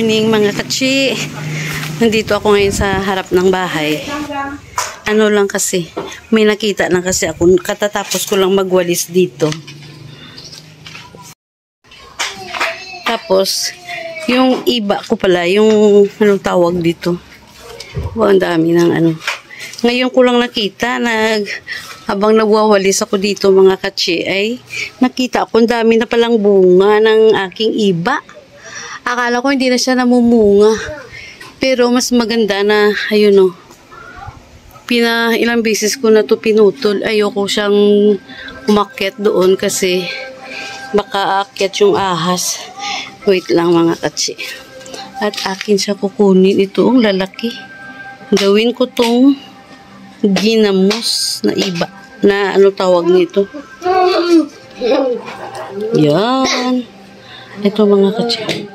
morning mga kachi. Nandito ako ngayon sa harap ng bahay. Ano lang kasi, may nakita lang kasi ako. Katatapos ko lang magwalis dito. Tapos, yung iba ko pala, yung anong tawag dito. Wow, ang dami ng ano. Ngayon ko lang nakita, habang nagwawalis ako dito mga kachi, ay nakita ko ang dami na palang bunga ng aking iba. Akala ko hindi na siya namumunga. Pero mas maganda na, ayun o. Ilang beses ko na to pinutol. Ayoko siyang umakyat doon kasi baka aakyat yung ahas. Wait lang mga katsi. At akin siya kukunin ito ang lalaki. Gawin ko tong ginamos na iba. Na ano tawag nito? Yan. Ito mga katsi.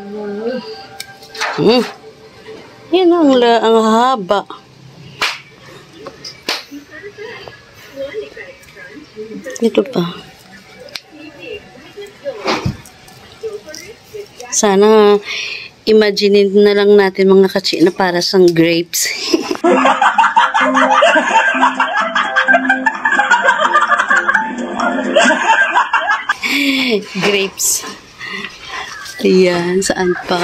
Yan ang haba. Ito pa. Sana imagine na lang natin mga katsi na para sang grapes. Grapes. Ayan, saan pa?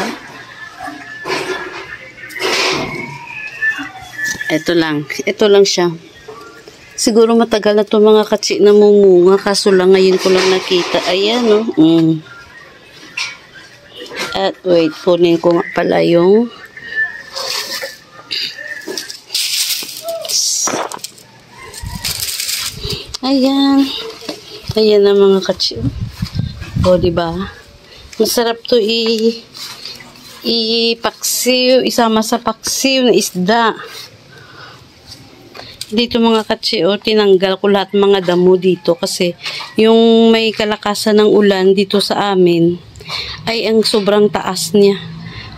Ito lang siya. Siguro matagal na to mga katsi na mumunga, kaso lang ngayon ko lang nakita. Ayan o. At wait, kunin ko nga pala yung ayan. Ayan na mga katsi. O, diba? Masarap to ipaksiw, isama sa paksiw na isda. Dito mga katsi, tinanggal ko lahat mga damo dito kasi yung may kalakasan ng ulan dito sa amin ay ang sobrang taas niya.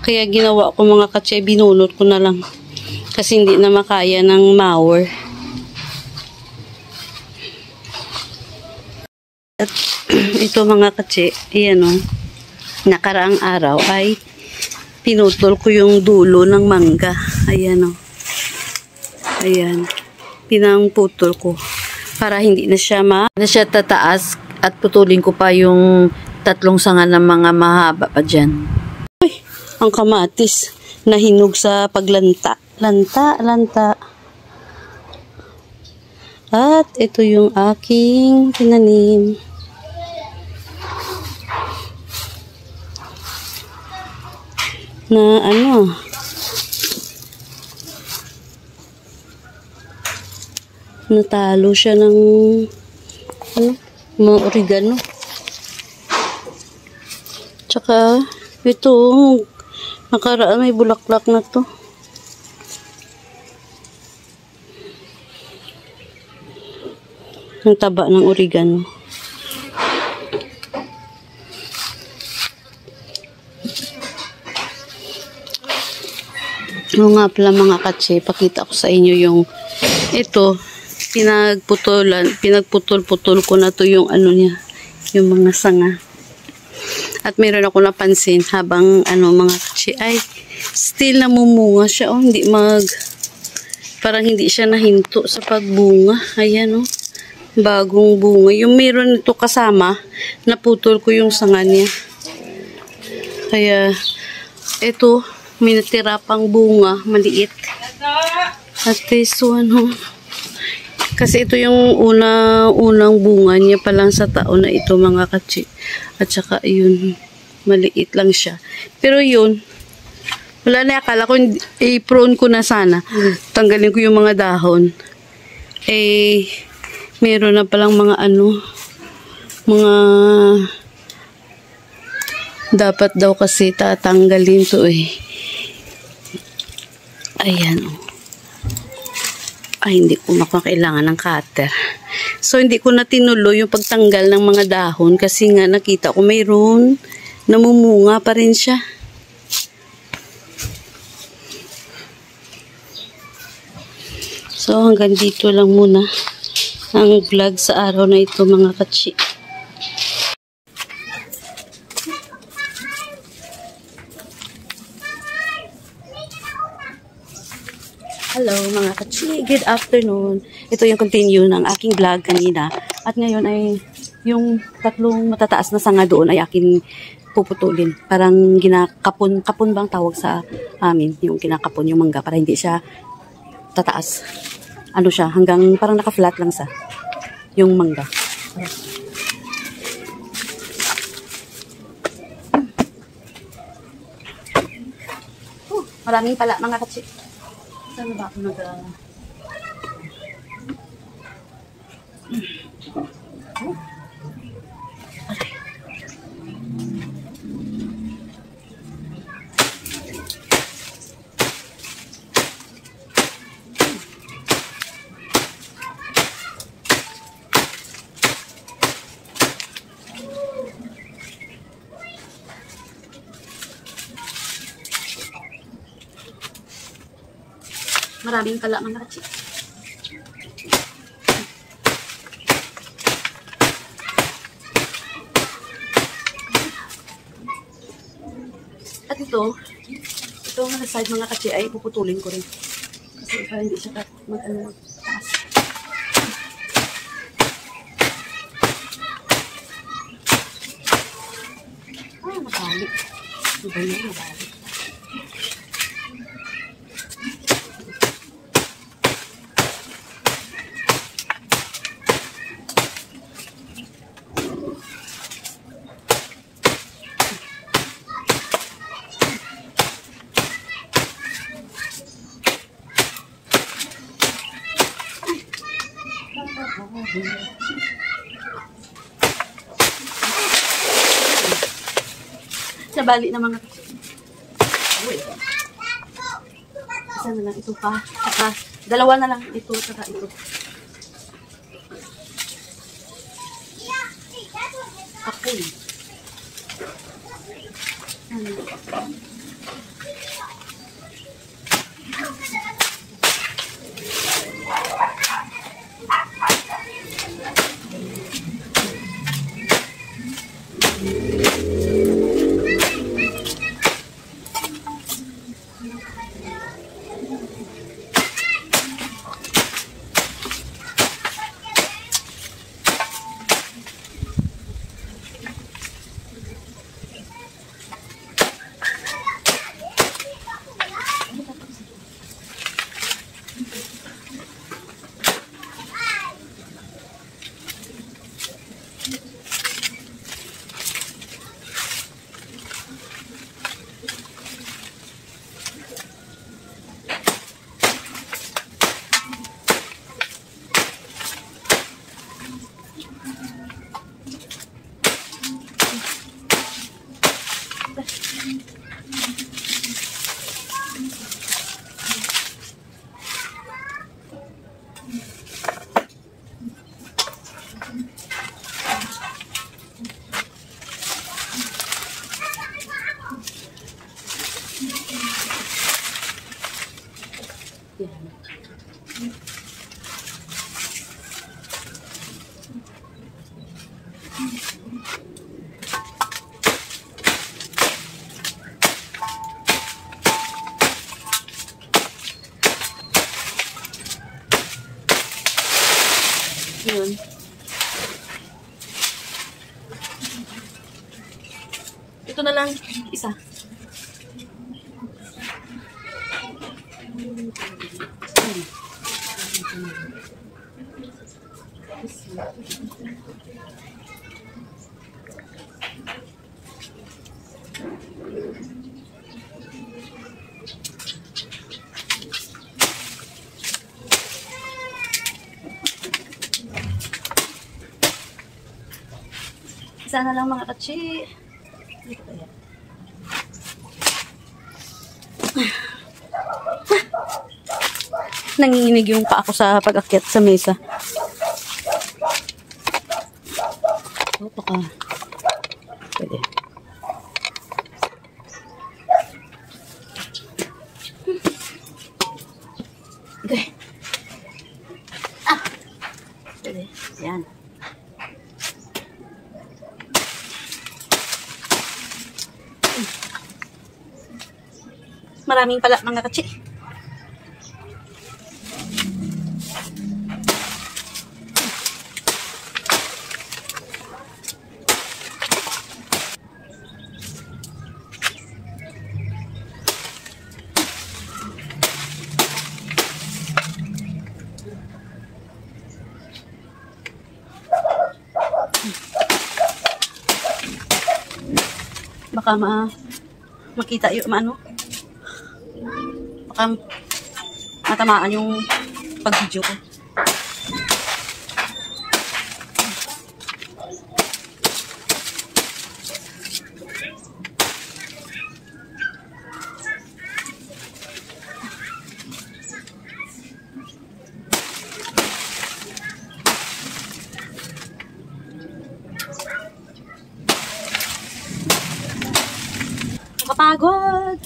Kaya ginawa ko mga katsi, binunot ko na lang kasi hindi na makaya ng mower. At ito mga katsi, ayan o, nakaraang araw ay pinutol ko yung dulo ng mangga. Ayan o. Ayan. Pinangputol ko para hindi na siya tataas at putulin ko pa yung 3 sanga ng mga mahaba pa dyan. Uy, ang kamatis nahinog sa paglanta. Lanta. At ito yung aking tinanim. Na ano, natalo siya ng mga oregano. Tsaka ito nakaraan may bulaklak na to. Ang taba ng oregano. Oo nga pala mga katsi, pakita ko sa inyo yung ito, pinagputol-putol ko na to yung ano niya, yung mga sanga. At meron ako napansin habang mga katsi ay still namumunga siya. Parang hindi siya nahinto sa pagbunga. Ayan bagong bunga. Yung meron ito kasama, naputol ko yung sanga niya. Kaya ito, may natira pang bunga, maliit. At this one, kasi ito yung unang bunga niya pa lang sa taon na ito mga katsi. At saka yun, maliit lang siya. Pero yun, wala na, akala ko i-prune ko na sana. Tanggalin ko yung mga dahon. Meron na palang mga mga dapat daw kasi tatanggalin to Ayan Ay, hindi ko makakailangan ng cutter. So, hindi ko na tinuloy yung pagtanggal ng mga dahon kasi nga nakita ko mayroon namumunga pa rin siya. So, hanggang dito lang muna ang vlog sa araw na ito mga katsi. Hello mga kachi, good afternoon. Ito yung continue ng aking vlog kanina. At ngayon ay yung tatlong matataas na sanga doon ay aking puputulin. Parang ginakapon, kapon bang tawag sa amin, yung kinakapon yung mangga para hindi siya tataas. Ano siya, hanggang parang naka-flat lang sa yung mangga. Maraming pala mga kachi. Saan ba ako nag... Maraming pala mga kachi. At itong side mga kachi ay puputulin ko rin. Kasi para hindi siya mag-taas. Mabalik. Iba na, mabalik. Nabali na mga kachi. Isa na lang ito pa. Saka, dalawa na lang ito. Saka ito. Apoy. Yun. Ito na lang isa. Isa na lang mga kachi. Dito kaya. Nanginginig yung paa ko sa pag-akyat sa mesa. Oh, baka. Pwede. Okay. Pwede. Yan. Maraming pala mga kachi. Baka makita yung baka matamaan yung pag-video ko. Nakapagod.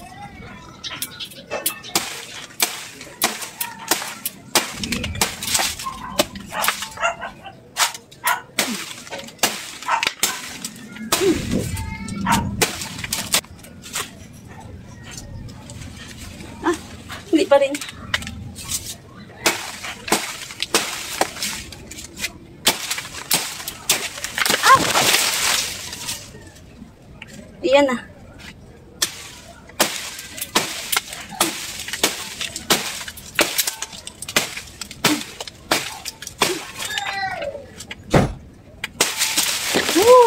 Hindi pa rin. Iyan na.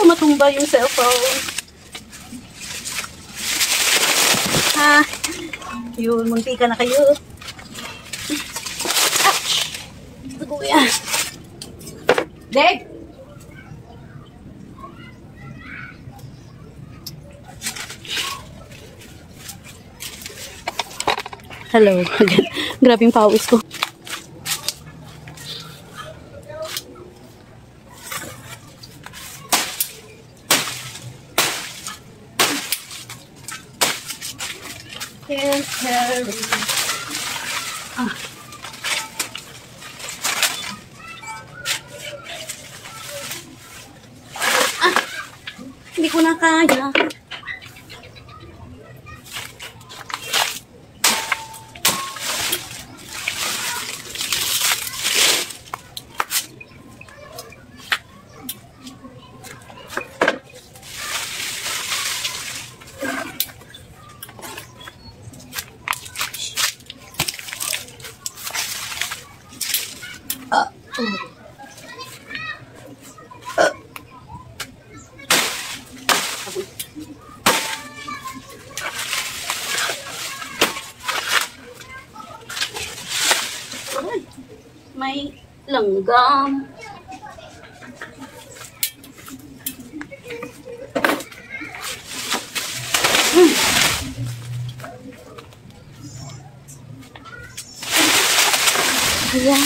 Matumba yung cellphone. Yun, munti ka na kayo. Ouch! Kuya. Deg! Hello. Grabe yung pawis ko. Hindi ko na kaya. May langgam. Ayan.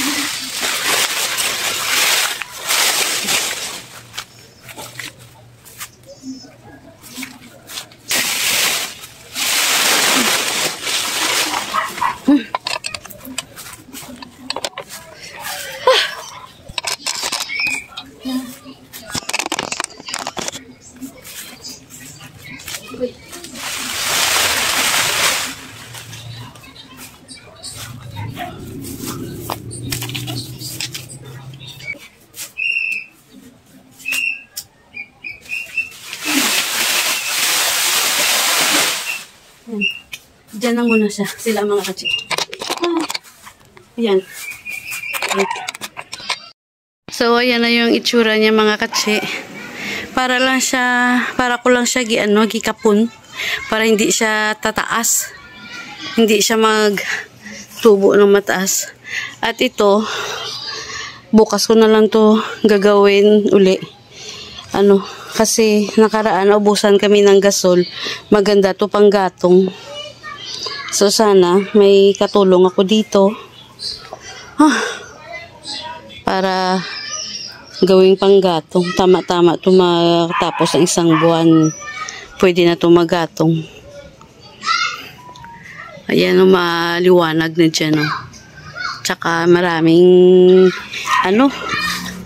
Diyan na muna siya. Sila mga katsi. Ayan. So, ayan na yung itsura niya mga katsi. Para ko lang siya gikapon. Para hindi siya tataas. Hindi siya magtubo ng mataas. At ito, bukas ko na lang to gagawin uli. Kasi nakaraan, ubusan kami ng gasol. Maganda to pang gatong. So, sana may katulong ako dito. Para gawing panggatong. Tama-tama ito matapos ang isang buwan. Pwede na ito magatong. Ayan, maliwanag na dyan. Tsaka maraming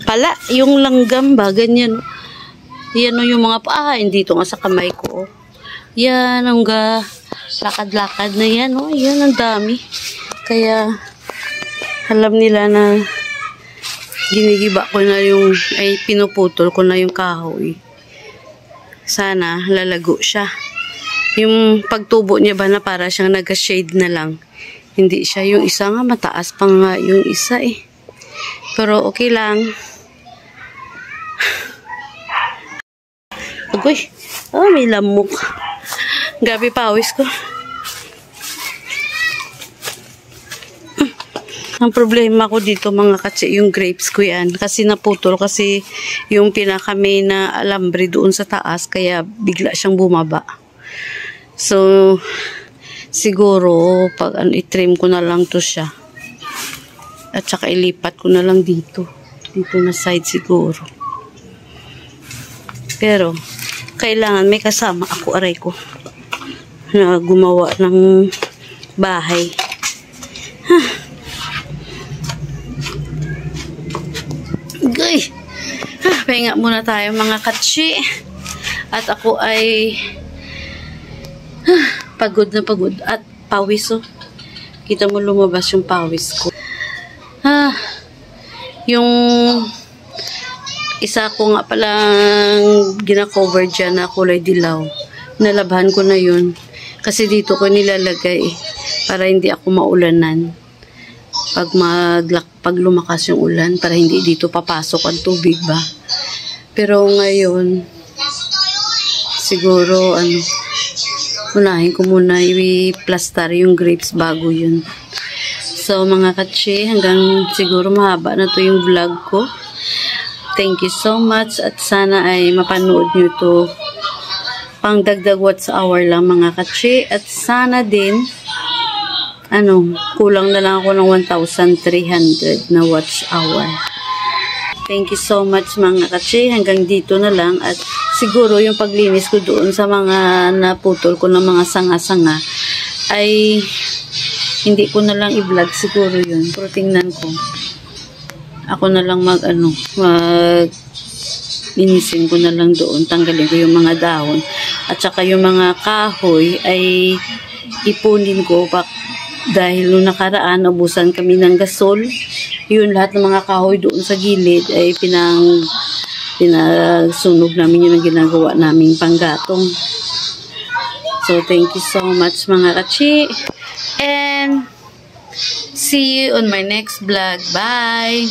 pala, yung langgam ba, ganyan. Yan yung mga dito nga sa kamay ko. Yan, lakad-lakad na yan. Yan, ang dami. Kaya, alam nila na ginigiba ko na pinuputol ko na yung kahoy. Sana, lalago siya. Yung pagtubo niya ba na para siyang nag-shade na lang. Hindi siya. Yung isa nga, mataas pa nga yung isa eh. Pero okay lang. Agoy. May lamok. Gabi pawis ko. Ang problema ko dito mga katsi, yung grapes ko yan. Kasi naputol kasi yung pinaka-main na alambre doon sa taas. Kaya bigla siyang bumaba. So, siguro, pag i-trim ko na lang to siya. At saka ilipat ko na lang dito. Dito na side siguro. Pero, kailangan may kasama ako, aray ko. Na gumawa ng bahay. Gay! Pahinga muna tayo mga katsi. At ako ay pagod na pagod. At pawis oh. Kita mo lumabas yung pawis ko. Yung isa ko nga palang gina-cover dyan na kulay dilaw. Nalabhan ko na yun. Kasi dito ko nilalagay para hindi ako maulanan. Pag lumakas yung ulan para hindi dito papasok ang tubig ba. Pero ngayon siguro unahin ko muna i-plaster yung grapes bago yun. So mga katsi, hanggang siguro mahaba na to yung vlog ko. Thank you so much at sana ay mapanood nyo to pang dagdag watts hour lang mga katsi. At sana din kulang na lang ako ng 1,300 na watch hour. Thank you so much mga katsi. Hanggang dito na lang. At siguro yung paglinis ko doon sa mga naputol ko ng mga sanga-sanga ay hindi ko na lang i-vlog siguro yun. Pero tingnan ko. Ako na lang linisin ko na lang doon. Tanggalin ko yung mga dahon. At saka yung mga kahoy ay ipunin ko dahil nung nakaraan, ubusan kami ng gasol. Yun, lahat ng mga kahoy doon sa gilid ay pinasunog namin yun ang ginagawa naming panggatong. So, thank you so much mga katsi. And see you on my next vlog. Bye!